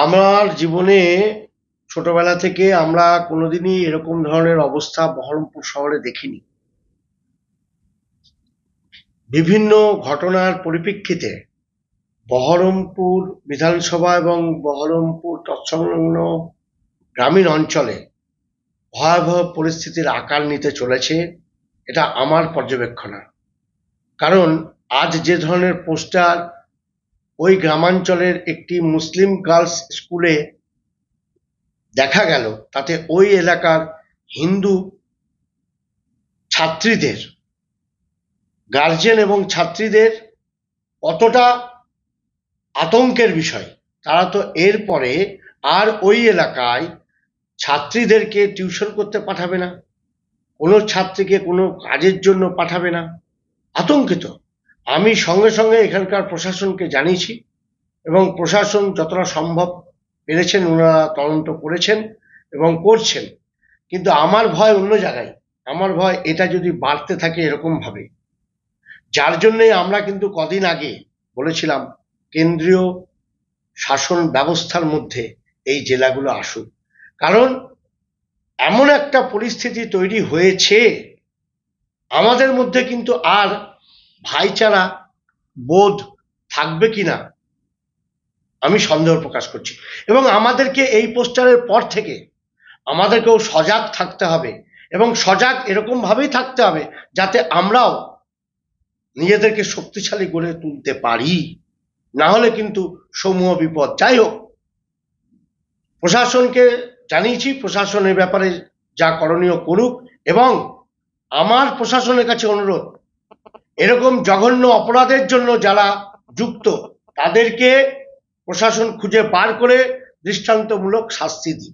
আমার জীবনে ছোটবেলা থেকে আমরা কোনোদিনই এরকম ধরনের অবস্থা বহরমপুর শহরে দেখিনি। বিভিন্ন ঘটনার পরিপ্রেক্ষিতে বহরমপুর বিধানসভা এবং বহরমপুর তৎসংলগ্ন গ্রামীণ অঞ্চলে ভয়াবহ পরিস্থিতির আকার নিতে চলেছে, এটা আমার পর্যবেক্ষণা। কারণ আজ যে ধরনের পোস্টার ওই গ্রামাঞ্চলের একটি মুসলিম গার্লস স্কুলে দেখা গেল, তাতে ওই এলাকার হিন্দু ছাত্রীদের, গার্জেন এবং ছাত্রীদের কতটা আতঙ্কের বিষয়। তারা তো এরপরে আর ওই এলাকায় ছাত্রীদেরকে টিউশন করতে পাঠাবে না, কোনো ছাত্রীকে কোনো কাজের জন্য পাঠাবে না, আতঙ্কিত। আমি সঙ্গে সঙ্গে এখানকার প্রশাসনকে জানিয়েছি এবং প্রশাসন যতটা সম্ভব পেরেছেন ওনারা তদন্ত করেছেন এবং করছেন। কিন্তু আমার ভয় অন্য জায়গায়। আমার ভয় এটা যদি বাড়তে থাকে এরকম ভাবে, যার জন্যই আমরা কিন্তু কদিন আগে বলেছিলাম কেন্দ্রীয় শাসন ব্যবস্থার মধ্যে এই জেলাগুলো আসুক। কারণ এমন একটা পরিস্থিতি তৈরি হয়েছে, আমাদের মধ্যে কিন্তু আর ভাইচারা বোধ থাকবে কিনা আমি সন্দেহ প্রকাশ করছি। এবং আমাদেরকে এই পোস্টারের পর থেকে আমাদেরকেও সজাগ থাকতে হবে, এবং সজাগ এরকম ভাবেই থাকতে হবে যাতে আমরাও নিজেদেরকে শক্তিশালী গড়ে তুলতে পারি, না হলে কিন্তু সমূহ বিপদ। যাই হোক, প্রশাসনকে জানিয়েছি, প্রশাসনের ব্যাপারে যা করণীয় করুক। এবং আমার প্রশাসনের কাছে অনুরোধ, এরকম জঘন্য অপরাধের জন্য যারা যুক্ত তাদেরকে প্রশাসন খুঁজে বার করে দৃষ্টান্তমূলক শাস্তি দিই।